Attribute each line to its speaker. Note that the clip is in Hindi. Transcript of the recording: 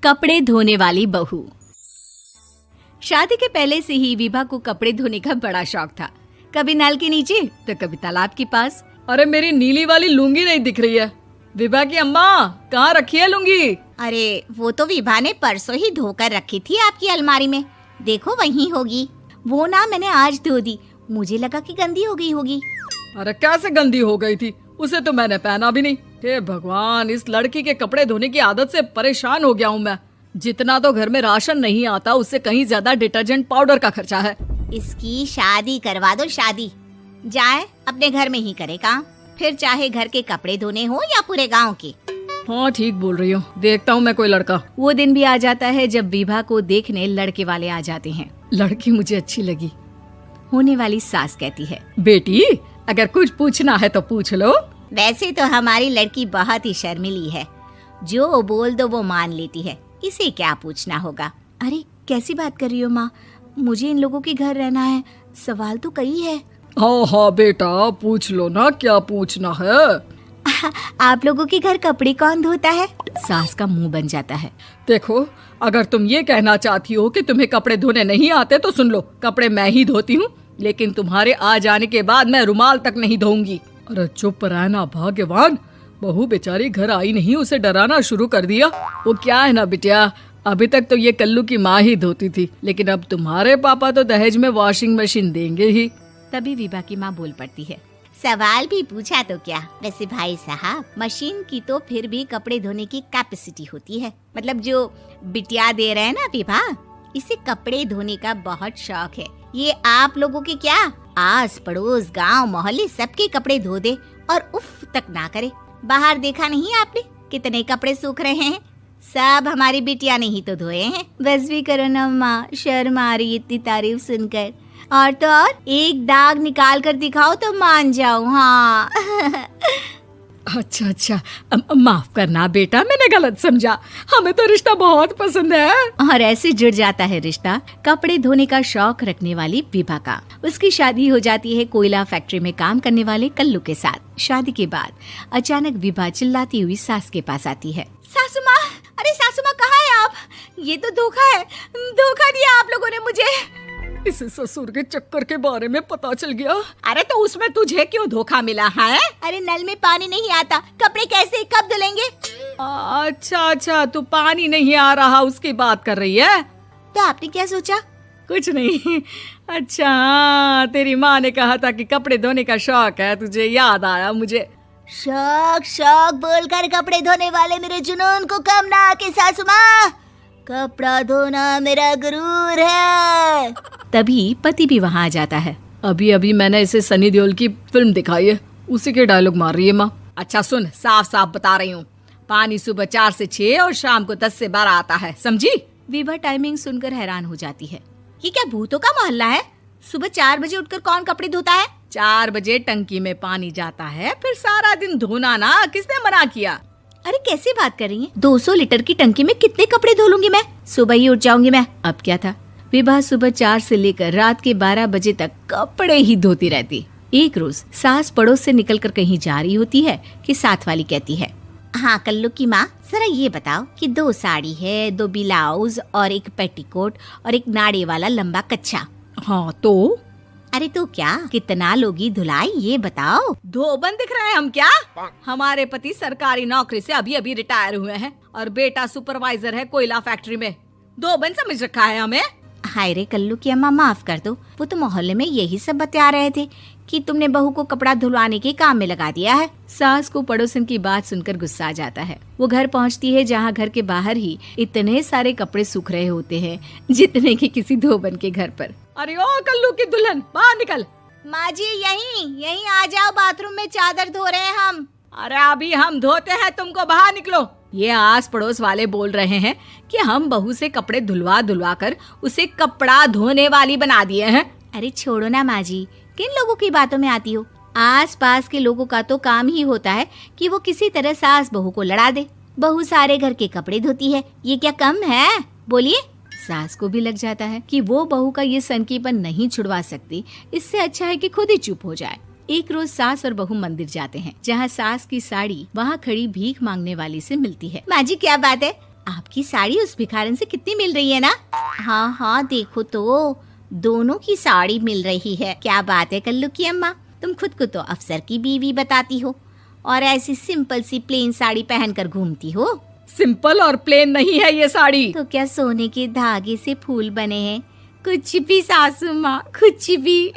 Speaker 1: कपड़े धोने वाली बहू। शादी के पहले से ही विभा को कपड़े धोने का बड़ा शौक था। कभी नल के नीचे तो कभी तालाब के पास।
Speaker 2: अरे मेरी नीली वाली लुंगी नहीं दिख रही है। विभा की अम्मा, कहाँ रखी है लुंगी?
Speaker 3: अरे वो तो विभा ने परसों ही धोकर रखी थी आपकी अलमारी में, देखो वहीं होगी। वो ना मैंने आज धो दी, मुझे लगा कि गंदी हो गई होगी।
Speaker 2: अरे कैसे गंदी हो गई थी? उसे तो मैंने पहना भी नहीं। हे भगवान, इस लड़की के कपड़े धोने की आदत से परेशान हो गया हूँ मैं। जितना तो घर में राशन नहीं आता, उससे कहीं ज्यादा डिटर्जेंट पाउडर का खर्चा है।
Speaker 3: इसकी शादी करवा दो, शादी जाए अपने घर में ही करे काम, फिर चाहे घर के कपड़े धोने हो या पूरे गांव के।
Speaker 2: हाँ ठीक बोल रही हूँ, देखता हूँ मैं कोई लड़का।
Speaker 1: वो दिन भी आ जाता है जब विभा को देखने लड़के वाले आ जाते हैं।
Speaker 2: लड़की मुझे अच्छी लगी।
Speaker 1: होने वाली सास कहती है,
Speaker 2: बेटी अगर कुछ पूछना है तो पूछ लो।
Speaker 3: वैसे तो हमारी लड़की बहुत ही शर्मीली है, जो बोल दो वो मान लेती है, इसे क्या पूछना होगा।
Speaker 1: अरे कैसी बात कर रही हो माँ, मुझे इन लोगों के घर रहना है, सवाल तो कई है।
Speaker 2: हाँ हाँ बेटा, पूछ लो ना, क्या पूछना है।
Speaker 1: आप लोगों के घर कपड़े कौन धोता है? सास का मुंह बन जाता है।
Speaker 2: देखो, अगर तुम ये कहना चाहती हो कि तुम्हें कपड़े धोने नहीं आते तो सुन लो, कपड़े मैं ही धोती हूँ, लेकिन तुम्हारे आ जाने के बाद मैं रुमाल तक नहीं धोऊंगी। अरे चुप रहना भाग्यवान, बहू बेचारी घर आई नहीं, उसे डराना शुरू कर दिया। वो क्या है ना बिटिया, अभी तक तो ये कल्लू की माँ ही धोती थी, लेकिन अब तुम्हारे पापा तो दहेज में वॉशिंग मशीन देंगे ही।
Speaker 1: तभी विभा की माँ बोल पड़ती है,
Speaker 3: सवाल भी पूछा तो क्या। वैसे भाई साहब, मशीन की तो फिर भी कपड़े धोने की कैपेसिटी होती है। मतलब जो बिटिया दे रहे हैं ना विभा, इसे कपड़े धोने का बहुत शौक है। ये आप लोगों के क्या, आस पड़ोस गांव मोहल्ले सबके कपड़े धो दे और उफ तक ना करे। बाहर देखा नहीं आपने कितने कपड़े सूख रहे हैं? सब हमारी बिटिया ने ही तो धोए हैं।
Speaker 1: बस भी करो ना माँ, शर्म आ रही इतनी तारीफ सुनकर। और तो और एक दाग निकाल कर दिखाओ तो मान जाऊं। हाँ
Speaker 2: अच्छा, माफ करना बेटा, मैंने गलत समझा। हमें तो रिश्ता बहुत पसंद है।
Speaker 1: और ऐसे जुड़ जाता है रिश्ता कपड़े धोने का शौक रखने वाली विभा का। उसकी शादी हो जाती है कोयला फैक्ट्री में काम करने वाले कल्लू के साथ। शादी के बाद अचानक विभा चिल्लाती हुई सास के पास आती है।
Speaker 3: सासू माँ, अरे सासू माँ कहाँ है आप? ये तो धोखा है, धोखा दिया आप लोगों ने मुझे।
Speaker 2: इसे ससुर के चक्कर के बारे में पता चल गया।
Speaker 3: अरे तो उसमें तुझे क्यों धोखा मिला है? अरे नल में पानी नहीं आता, कपड़े कैसे कब धुलेंगे?
Speaker 2: अच्छा, तू पानी नहीं आ रहा उसकी बात कर रही है।
Speaker 3: तो आपने क्या सोचा?
Speaker 2: कुछ नहीं। अच्छा, तेरी माँ ने कहा था कि कपड़े धोने का शौक है तुझे, याद आया मुझे।
Speaker 3: शौक बोलकर कपड़े धोने वाले मेरे जुनून को कम ना आके सासू माँ, कपड़ा धोना मेरा गुरूर है।
Speaker 1: तभी पति भी वहाँ आ जाता है।
Speaker 2: अभी मैंने इसे सनी देओल की फिल्म दिखाई है, उसी के डायलॉग मार रही है माँ। अच्छा सुन, साफ साफ बता रही हूँ, पानी सुबह 4 से 6 और शाम को 10 से 12 आता है, समझी?
Speaker 1: विभा टाइमिंग सुनकर हैरान हो जाती है।
Speaker 3: ये क्या भूतों का मोहल्ला है? सुबह 4 बजे उठकर कौन कपड़े धोता है?
Speaker 2: 4 बजे टंकी में पानी जाता है, फिर सारा दिन धोना ना, किसने मना किया?
Speaker 1: अरे कैसी बात कर रही हैं? 200 लीटर की टंकी में कितने कपड़े धो लूंगी मैं? सुबह ही उठ जाऊंगी मैं। अब क्या था, विभा सुबह 4 से लेकर रात के 12 बजे तक कपड़े ही धोती रहती। एक रोज सास पड़ोस से निकलकर कहीं जा रही होती है कि साथ वाली कहती है,
Speaker 3: हाँ कल्लू की माँ, जरा ये बताओ कि 2 साड़ी है, 2 ब्लाउज और एक पेटीकोट और एक नाड़े वाला लंबा कच्छा।
Speaker 2: हाँ तो?
Speaker 3: अरे तो क्या, कितना लोगी धुलाई ये बताओ।
Speaker 2: धोबन दिख रहे हैं हम क्या? हमारे पति सरकारी नौकरी से अभी रिटायर हुए हैं और बेटा सुपरवाइजर है कोयला फैक्ट्री में। धोबन समझ रखा है हमें?
Speaker 3: हाय रे कल्लू की अम्मा, माफ कर दो, वो तो मोहल्ले में यही सब बता रहे थे कि तुमने बहू को कपड़ा धुलवाने के काम में लगा दिया है।
Speaker 1: सास को पड़ोसन की बात सुनकर गुस्सा आ जाता है। वो घर पहुंचती है जहां घर के बाहर ही इतने सारे कपड़े सूख रहे होते हैं जितने कि किसी धोबन के घर पर।
Speaker 2: अरे ओ कल्लू की दुल्हन, बाहर निकल।
Speaker 3: माँ जी यहीं आ जाओ, बाथरूम में चादर धो रहे हैं हम।
Speaker 2: अरे अभी हम धोते हैं, तुमको बाहर निकलो। ये आस पड़ोस वाले बोल रहे हैं कि हम बहू से कपड़े धुलवा कर उसे कपड़ा धोने वाली बना दिए हैं।
Speaker 1: अरे छोड़ो ना माँ जी, किन लोगों की बातों में आती हो? आस पास के लोगों का तो काम ही होता है कि वो किसी तरह सास बहू को लड़ा दे। बहू सारे घर के कपड़े धोती है, ये क्या कम है? बोलिए। सास को भी लग जाता है कि वो बहू का ये सनकीपन नहीं छुड़वा सकती, इससे अच्छा है कि खुद ही चुप हो जाए। एक रोज सास और बहू मंदिर जाते हैं, जहाँ सास की साड़ी वहाँ खड़ी भीख मांगने वाली से मिलती है।
Speaker 3: माँ जी क्या बात है,
Speaker 1: आपकी
Speaker 3: आपकी साड़ी उस भिखारन से कितनी मिल रही है ना? हाँ हाँ देखो तो, दोनों की साड़ी मिल रही है। क्या बात है कल्लू की अम्मा, तुम खुद को तो अफसर की बीवी बताती हो और ऐसी सिंपल सी प्लेन साड़ी पहनकर घूमती हो।
Speaker 2: सिंपल और प्लेन नहीं है ये साड़ी।
Speaker 3: तो क्या सोने के धागे से फूल बने हैं? कुछ भी सासू माँ, कुछ भी।